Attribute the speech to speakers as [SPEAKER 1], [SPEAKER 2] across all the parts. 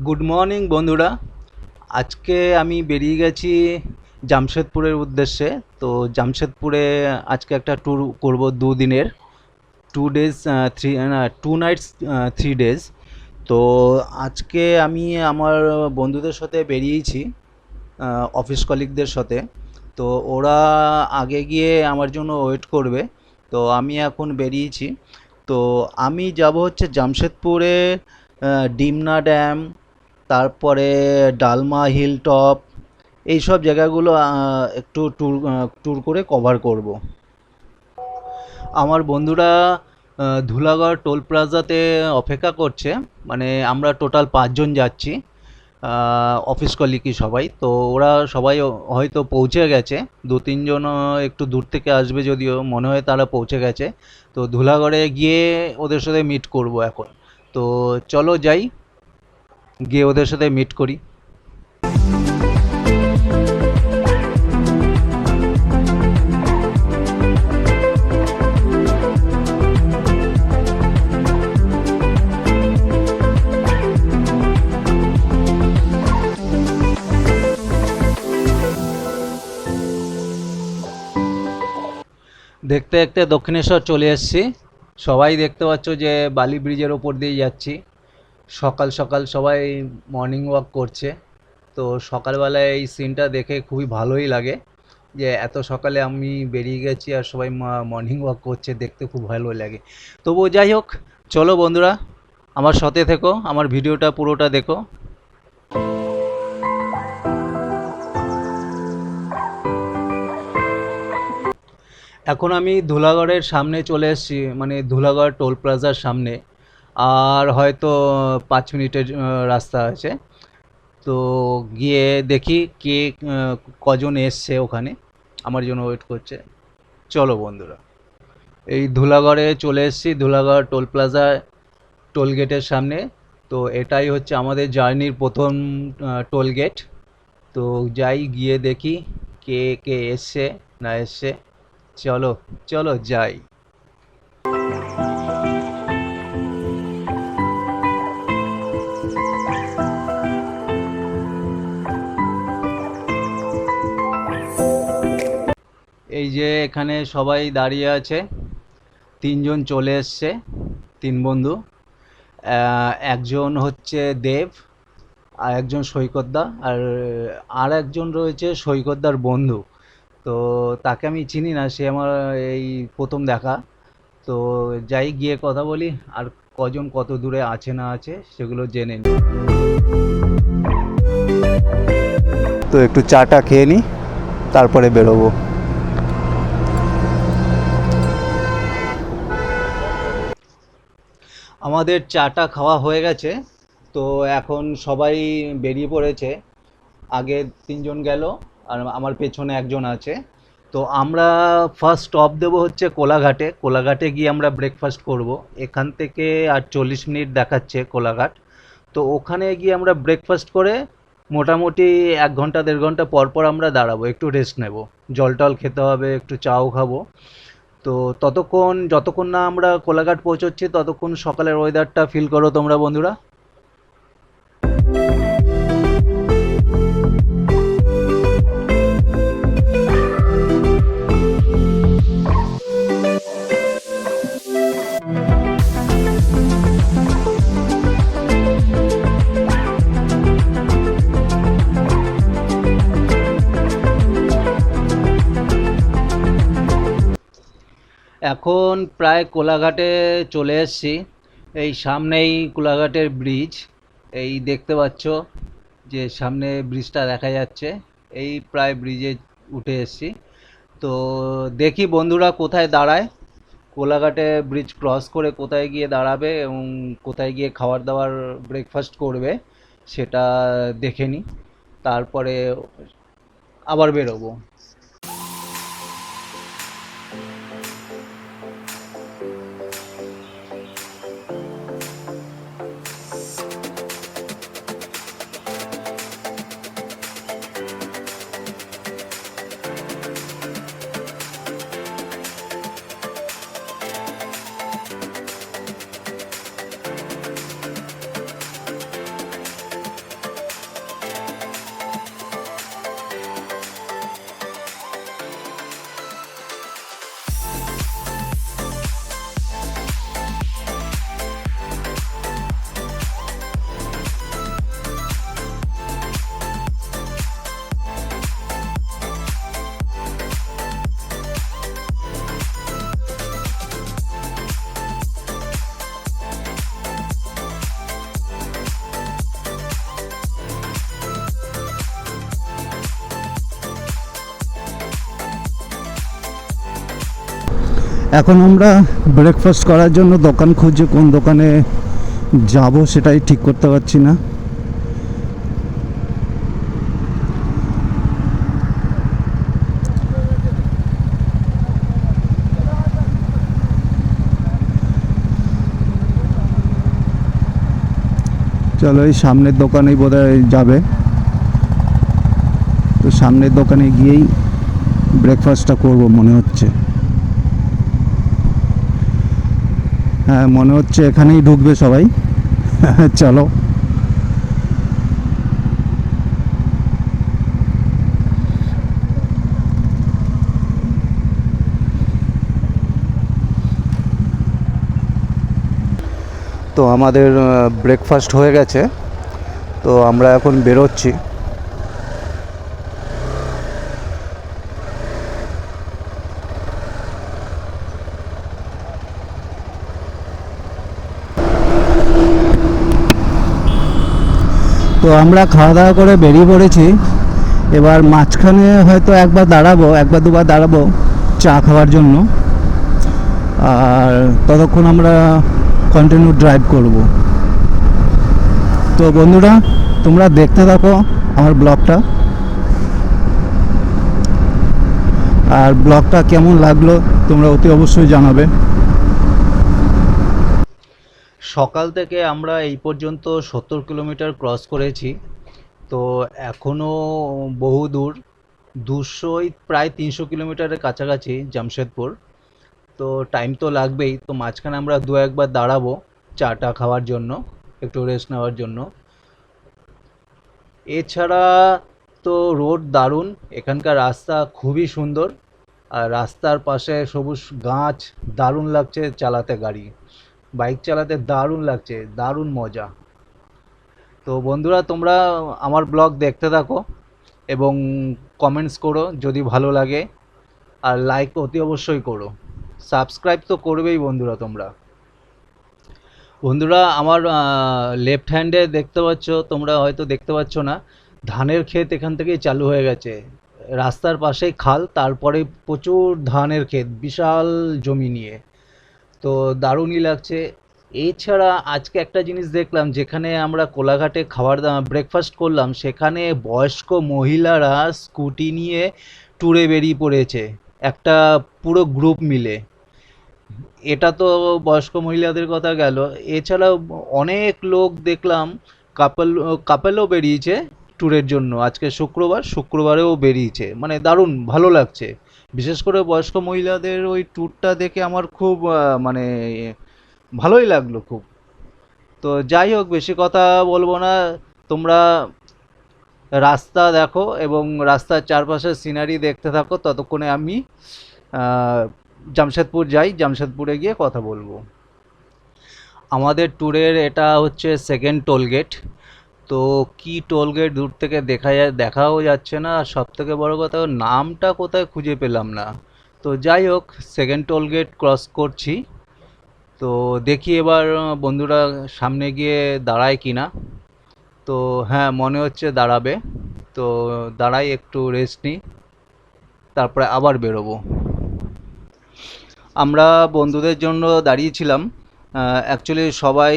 [SPEAKER 1] Good morning বন্ধুরা। আজকে আমি বেরিয়ে গেছি জামশেদপুরের উদ্দেশ্যে। তো জামশেদপুরে আজকে একটা ট্যুর করব দুদিনের, 2 ডেজ 2 নাইটস 3 ডেজ। তো আজকে আমি আমার বন্ধুদের সাথে বেরিয়েছি, অফিস কলিগদের সাথে। তো ওরা আগে গিয়ে আমার জন্য ওয়েট করবে। তো আমি এখন বেরিয়েছি। তো আমি যাব হচ্ছে জামশেদপুরে, ডিমনা ড্যাম, তারপরে ডালমা হিল টপ, এইসব জায়গাগুলো একটু ট্যুর করে কভার করব। আমার বন্ধুরা ধুলাগড় টোল প্লাজাতে অপেক্ষা করছে। মানে আমরা টোটাল 5 জন যাচ্ছি, অফিস কলিগই সবাই। তো ওরা সবাই হয়তো পৌঁছে গেছে, 2-3 জন একটু দূর থেকে আসবে, যদিও মনে হয় তারা পৌঁছে গেছে। তো ধুলাগড়ে গিয়ে ওদের সাথে মিট করব এখন। তো চলো যাই, গিয়ে ওদের সাথে মিট করি। দেখতে দেখতে দক্ষিণেশ্বর চলে এসেছি। সবাই দেখতে পাচ্ছ যে বালি ব্রিজের ওপর দিয়ে যাচ্ছি। সকাল সকাল সবাই মর্নিং ওয়াক করছে। তো সকালবেলায় এই সিনটা দেখে খুবই ভালোই লাগে, যে এত সকালে আমি বেরিয়ে গেছি আর সবাই মর্নিং ওয়াক করছে, দেখতে খুব ভালো লাগে। তবুও যাই হোক, চলো বন্ধুরা, আমার সাথে থেকো, আমার ভিডিওটা পুরোটা দেখো। এখন আমি ধুলাগড়ের সামনে চলে এসেছি, মানে ধুলাগড় টোল প্লাজার সামনে। আর হয়তো 5 মিনিটের রাস্তা আছে। তো গিয়ে দেখি কে কজন এসছে ওখানে আমার জন্য ওয়েট করছে। চলো বন্ধুরা, এই ধুলাগড়ে চলে এসেছি, ধুলাগড় টোল প্লাজা, টোল গেটের সামনে। তো এটাই হচ্ছে আমাদের জার্নির প্রথম টোল গেট। তো যাই, গিয়ে দেখি কে কে এসছে না এসছে। চলো চলো যাই। এই যে এখানে সবাই দাঁড়িয়ে আছে, 3 জন চলে এসছে, 3 বন্ধু। একজন হচ্ছে দেব, আর একজন সৈকতদা, আর আর একজন রয়েছে সৈকতদার বন্ধু। তো তাকে আমি চিনি না, সে আমার এই প্রথম দেখা। তো যাই, গিয়ে কথা বলি, আর কজন কত দূরে আছে না আছে সেগুলো জেনে নিই। তো একটু চাটা খেয়ে নিই, তারপরে বেরোবো। আমাদের চাটা খাওয়া হয়ে গেছে। তো এখন সবাই বেরিয়ে পড়েছে। আগে 3 জন গেল, আর আমার পেছনে একজন আছে। তো আমরা ফার্স্ট স্টপ দেবো হচ্ছে কোলাঘাটে। কোলাঘাটে গিয়ে আমরা ব্রেকফাস্ট করব। এখান থেকে আর 40 মিনিট দেখাচ্ছে কোলাঘাট। তো ওখানে গিয়ে আমরা ব্রেকফাস্ট করে মোটামুটি 1 ঘন্টা 1.5 ঘন্টা পর পর আমরা দাঁড়াবো, একটু রেস্ট নেব। জল টল খেতে হবে, একটু চাও খাবো। তো যতক্ষণ না আমরা কোলাঘাট পৌঁছচ্ছি, ততক্ষণ সকালের ওয়েদারটা ফিল করো তোমরা বন্ধুরা। এখন প্রায় কোলাঘাটে চলে এসেছি। এই সামনেই কোলাঘাটের ব্রিজ, এই দেখতে পাচ্ছ যে সামনে ব্রিজটা দেখা যাচ্ছে। এই প্রায় ব্রিজে উঠে এসেছি। তো দেখি বন্ধুরা কোথায় দাঁড়ায়, কোলাঘাটে ব্রিজ ক্রস করে কোথায় গিয়ে দাঁড়াবে এবং কোথায় গিয়ে খাবার দাবার ব্রেকফাস্ট করবে, সেটা দেখে নিই, তারপরে আবার বেরোবো।
[SPEAKER 2] এখন আমরা ব্রেকফাস্ট করার জন্য দোকান খুঁজছি, কোন দোকানে যাব সেটাই ঠিক করতে পারছি না। চলো এই সামনের দোকানেই বোধহয় যাবে, তো সামনের দোকানে গিয়েই ব্রেকফাস্টটা করব মনে হচ্ছে। হ্যাঁ মনে হচ্ছে এখানেই ঢুকবে সবাই। চলো। তো আমাদের ব্রেকফাস্ট হয়ে গেছে, তো আমরা এখন বেরোচ্ছি। তো আমরা খাওয়া দাওয়া করে বেরিয়ে পড়েছি। এবার মাঝখানে হয়তো একবার দুবার দাঁড়াবো চা খাওয়ার জন্য, আর ততক্ষণ আমরা কন্টিনিউ ড্রাইভ করব। তো বন্ধুরা তোমরা দেখতে থাকো আমার ব্লগটা, আর ব্লগটা কেমন লাগলো তোমরা অতি অবশ্যই জানাবে।
[SPEAKER 1] সকাল থেকে আমরা এই পর্যন্ত 70 কিলোমিটার ক্রস করেছি। তো এখনও বহু দূর, 300 কিলোমিটারের কাছাকাছি জামশেদপুর। তো টাইম তো লাগবেই, তো মাঝখানে আমরা একবার দাঁড়াবো চাটা খাওয়ার জন্য, একটু রেস্ট নেওয়ার জন্য। এছাড়া তো রোড দারুণ, এখানকার রাস্তা খুবই সুন্দর, আর রাস্তার পাশে সবুজ গাছ, দারুণ লাগছে চালাতে, গাড়ি বাইক চালাতে দারুণ লাগছে, দারুণ মজা। তো বন্ধুরা তোমরা আমার ব্লগ দেখতে থাকো এবং কমেন্টস করো যদি ভালো লাগে, আর লাইক অতি অবশ্যই করো, সাবস্ক্রাইব তো করবেই বন্ধুরা। বন্ধুরা আমার লেফট হ্যান্ডে দেখতে পাচ্ছ, তোমরা হয়তো দেখতে পাচ্ছ না, ধানের ক্ষেত এখান থেকেই চালু হয়ে গেছে। রাস্তার পাশেই খাল, তারপরে প্রচুর ধানের ক্ষেত, বিশাল জমি নিয়ে। তো দারুণই লাগছে। এছাড়া আজকে একটা জিনিস দেখলাম, যেখানে আমরা কোলাঘাটে ব্রেকফাস্ট করলাম, সেখানে বয়স্ক মহিলারা স্কুটি নিয়ে ট্যুরে বেরিয়ে পড়েছে, একটা পুরো গ্রুপ মিলে। এটা তো বয়স্ক মহিলাদের কথা গেল, এছাড়াও অনেক লোক দেখলাম, কাপেলও বেরিয়েছে ট্যুরের জন্য। আজকে শুক্রবারেও বেরিয়েছে, মানে দারুণ ভালো লাগছে। বিশেষ করে বয়স্ক মহিলাদের ওই ট্যুরটা দেখে আমার খুব মানে ভালোই লাগলো খুব। তো যাই হোক, বেশি কথা বলবো না, তোমরা রাস্তা দেখো এবং রাস্তার চারপাশের সিনারি দেখতে থাকো, ততক্ষণে আমি জামশেদপুর যাই, জামশেদপুরে গিয়ে কথা বলবো। আমাদের ট্যুরের এটা হচ্ছে সেকেন্ড টোল গেট। তো কি টোল গেট দূর থেকে দেখাও যাচ্ছে না, আর সব থেকে বড় কথা নামটা কোথায় খুঁজে পেলাম না। তো যাই হোক, সেকেন্ড টোল গেট ক্রস করছি। তো দেখি এবার বন্ধুরা সামনে গিয়ে দাঁড়ায় কিনা। তো হ্যাঁ মনে হচ্ছে দাঁড়াবে, তো দাঁড়াই, একটু রেস্ট নিই, তারপরে আবার বেরোবো। আমরা বন্ধুদের জন্য দাঁড়িয়েছিলাম, অ্যাকচুয়ালি সবাই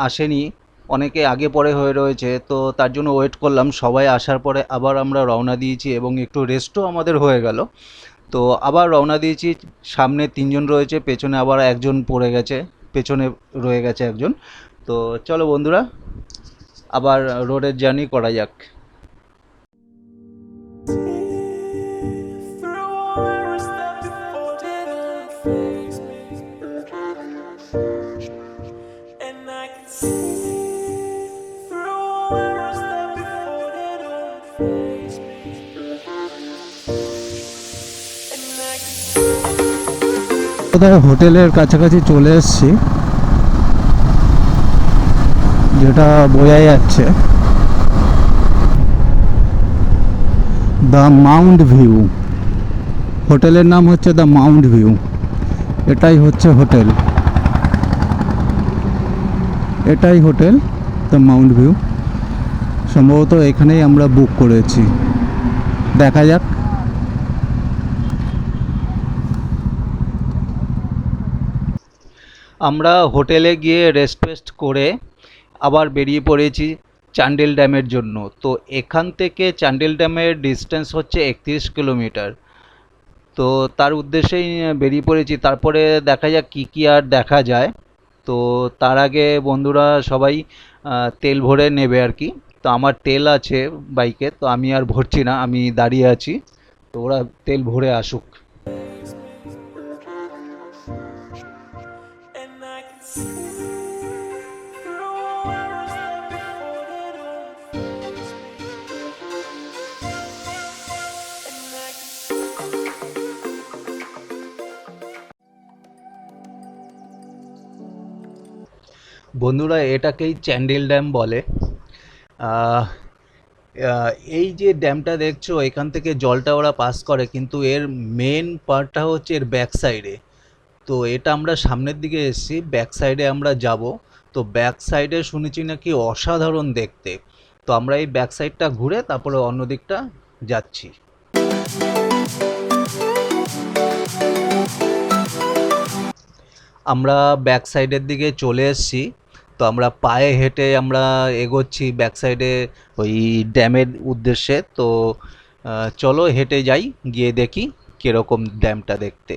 [SPEAKER 1] আসেনি, অনেকে আগে পরে হয়ে রয়েছে, তো তার জন্য ওয়েট করলাম। সবাই আসার পরে আবার আমরা রওনা দিয়েছি এবং একটু রেস্টও আমাদের হয়ে গেল। তো আবার রওনা দিয়েছি, সামনে 3জন রয়েছে, পেছনে আবার একজন পড়ে গেছে, পেছনে রয়ে গেছে একজন। তো চলো বন্ধুরা আবার রোডের জার্নি করা যাক।
[SPEAKER 2] কোথায় হোটেলের কাছাকাছি চলে এসেছি, যেটা বোঝা যাচ্ছে। দ্য মাউন্ট ভিউ, হোটেলের নাম হচ্ছে দ্য মাউন্ট ভিউ। এটাই হচ্ছে হোটেল, এটাই হোটেল দ্য মাউন্ট ভিউ। সম্ভবত এখানেই আমরা বুক করেছি, দেখা যাক।
[SPEAKER 1] আমরা হোটেলে গিয়ে রেস্ট ফেস্ট করে আবার বেরিয়ে পড়েছি চান্ডিল ড্যামের জন্য। তো এখান থেকে চান্ডিল ড্যামের ডিস্টেন্স হচ্ছে 31 কিলোমিটার। তো তার উদ্দেশ্যেই বেরিয়ে পড়েছি, তারপরে দেখা যাক কী কী আর দেখা যায়। তো তার আগে বন্ধুরা সবাই তেল ভরে নেবে আর কি। তো আমার তেল আছে বাইকে, তো আমি আর ভরছি না, আমি দাঁড়িয়ে আছি। তো ওরা তেল ভরে আসুক। বন্ধুরা, এটাকেই চ্যান্ডিল ড্যাম বলে। আহ, এই যে ড্যামটা দেখছো, এখান থেকে জলটা ওরা পাস করে, কিন্তু এর মেন পার্টটা হচ্ছে এর ব্যাক সাইডে। তো এটা আমরা সামনের দিকে এসেছি, ব্যাক সাইডে আমরা যাব। তো ব্যাক সাইডে শুনেছি নাকি অসাধারণ দেখতে। তো আমরা এই ব্যাক সাইডটা ঘুরে তারপরে অন্য দিকটা যাচ্ছি। আমরা ব্যাক সাইডের দিকে চলে এসেছি। তো আমরা পায়ে হেঁটে আমরা এগোচ্ছি ব্যাক সাইডে ওই ড্যামের উদ্দেশ্যে। তো চলো হেঁটে যাই, গিয়ে দেখি কীরকম ড্যামটা দেখতে।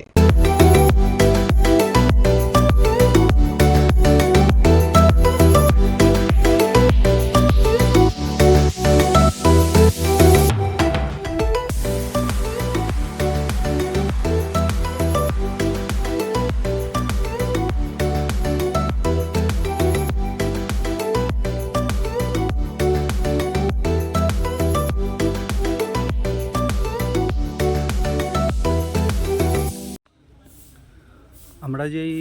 [SPEAKER 1] আমরা যেই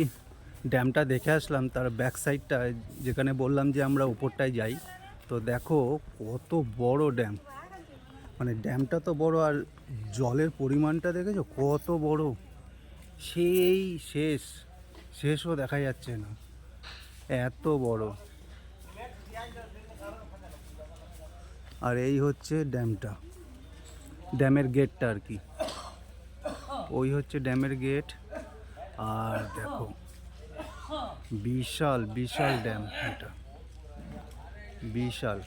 [SPEAKER 1] ড্যামটা দেখে আসলাম তার ব্যাক সাইডটা, যেখানে বললাম যে আমরা উপরটায় যাই, তো দেখো কত বড় ড্যাম। মানে ড্যামটা তো বড়, আর জলের পরিমাণটা দেখেছো কত বড়। সেই শেষও দেখা যাচ্ছে না, এত বড়। আর এই হচ্ছে ড্যামটা, ড্যামের গেটটা আর কি। ওই হচ্ছে ড্যামের গেট। আর দেখো বিশাল বিশাল ড্যাম, এটা বিশাল।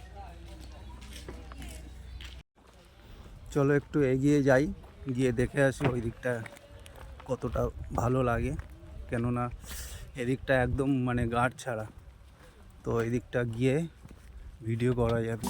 [SPEAKER 1] চলো একটু এগিয়ে যাই, গিয়ে দেখে আসি ওই দিকটা কতটা ভালো লাগে। কেননা এদিকটা একদম মানে গাঁট ছাড়া, তো এই দিকটা গিয়ে ভিডিও করা যাবে।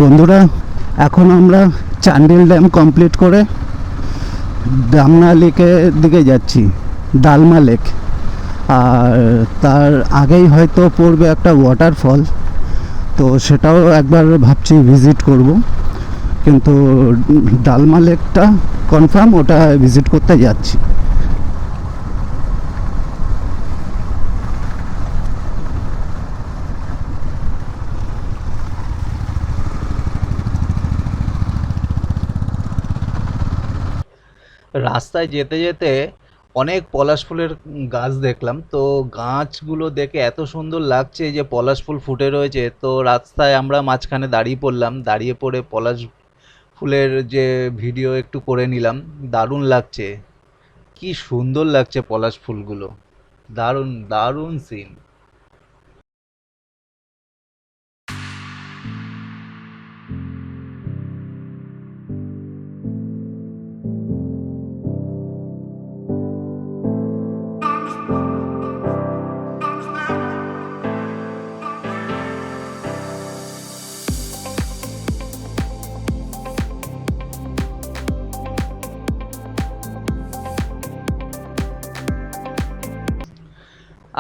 [SPEAKER 1] বন্ধুরা, এখন আমরা চান্ডিল ড্যাম কমপ্লিট করে ডামনা লেকের দিকে যাচ্ছি, ডালমা লেক। আর তার আগেই হয়তো পড়বে একটা ওয়াটারফল, তো সেটাও একবার ভাবছি ভিজিট করব। কিন্তু ডালমা লেকটা কনফার্ম, ওটা ভিজিট করতে যাচ্ছি। রাস্তায় যেতে যেতে অনেক পলাশ ফুলের গাছ দেখলাম। তো গাছগুলো দেখে এত সুন্দর লাগছে যে পলাশ ফুল ফুটে রয়েছে। তো রাস্তায় আমরা মাঝখানে দাঁড়িয়ে পড়লাম, দাঁড়িয়ে পড়ে পলাশ ফুলের যে ভিডিও একটু করে নিলাম। দারুণ লাগছে, কি সুন্দর লাগছে পলাশ ফুলগুলো, দারুণ দারুণ সিন।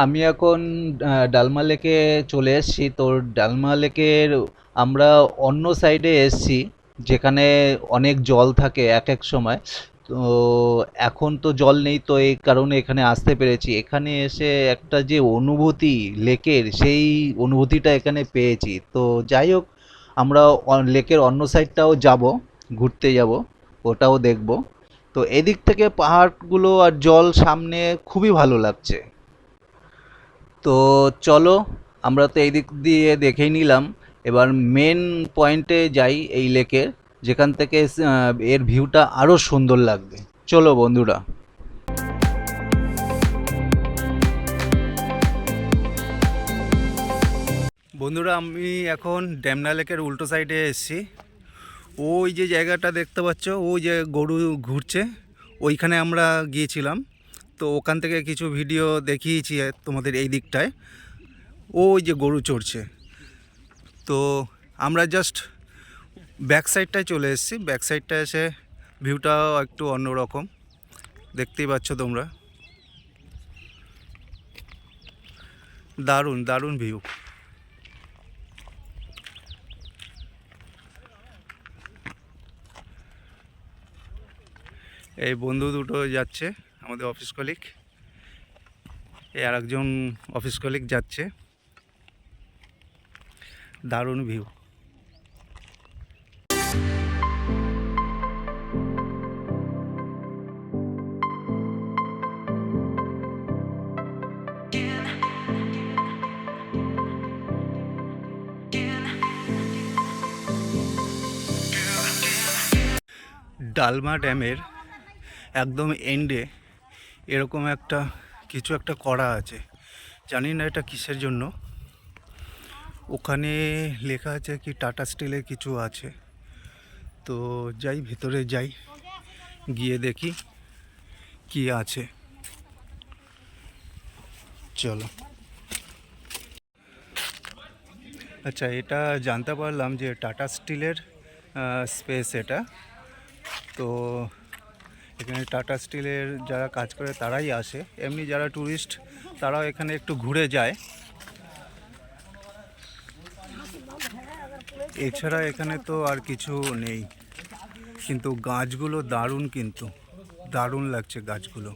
[SPEAKER 1] আমি এখন ডালমা লেকে চলে এসেছি। তো ডালমা লেকের আমরা অন্য সাইডে এসেছি, যেখানে অনেক জল থাকে এক এক সময়। তো এখন তো জল নেই, তো এই কারণে এখানে আসতে পেরেছি। এখানে এসে একটা যে অনুভূতি লেকের, সেই অনুভূতিটা এখানে পেয়েছি। তো যাই হোক, আমরা লেকের অন্য সাইডটাও যাব, ঘুরতে যাব, ওটাও দেখব। তো এদিক থেকে পাহাড়গুলো আর জল সামনে, খুবই ভালো লাগছে। তো চলো, আমরা তো এই দিক দিয়ে দেখেই নিলাম। এবার মেন পয়েন্টে যাই এই লেকের, যেখান থেকে এর ভিউটা আরো সুন্দর লাগবে। চলো বন্ধুরা। বন্ধুরা, আমি এখন ড্যামনা লেকের উল্টো সাইডে এসেছি। ওই যে জায়গাটা দেখতে পাচ্ছ, ওই যে গরু ঘুরছে, ওইখানে আমরা গিয়েছিলাম। তো ওখান থেকে কিছু ভিডিও দেখিয়েছি তোমাদের এই দিকটায়। ওই যে গরু চড়ছে। তো আমরা জাস্ট ব্যাক সাইডটায় চলে এসেছি। ব্যাক সাইডটা এসে ভিউটাও একটু অন্যরকম, দেখতেই পাচ্ছ তোমরা। দারুণ দারুণ ভিউ। এই বন্ধু দুটো যাচ্ছে, আমাদের অফিস কলিগ। এই আর একজন অফিস কলিগ যাচ্ছে। দারুণ ভিউ। ডালমা ড্যামের একদম এন্ডে এরকম একটা কিছু একটা করা আছে, জানি না এটা কিসের জন্য। ওখানে লেখা আছে কি টাটা স্টিলের কিছু আছে। তো যাই, ভেতরে যাই, গিয়ে দেখি কি আছে। চলো। আচ্ছা, এটা জানতে পারলাম যে টাটা স্টিলের স্পেস এটা। তো এখানে টাটা স্টিলের যারা কাজ করে তারাই আসে, এমনি যারা ট্যুরিস্ট তারাও এখানে একটু ঘুরে যায়। এছাড়া এখানে তো আর কিছু নেই। কিন্তু গাছগুলো দারুণ, কিন্তু দারুণ লাগছে গাছগুলো।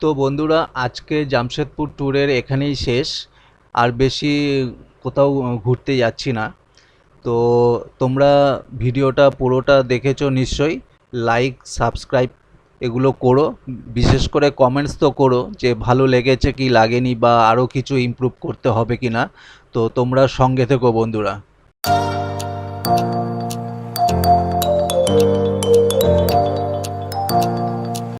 [SPEAKER 1] তো বন্ধুরা, আজকে জামশেদপুর ট্যুরের এখানেই শেষ। আর বেশি কোথাও ঘুরতে যাচ্ছি না। তো তোমরা ভিডিওটা পুরোটা দেখেছো নিশ্চয়ই। লাইক, সাবস্ক্রাইব এগুলো করো। বিশেষ করে কমেন্টস তো করো যে ভালো লেগেছে কি লাগেনি, বা আরও কিছু ইমপ্রুভ করতে হবে কি না। তো তোমরা সঙ্গে থেকো বন্ধুরা।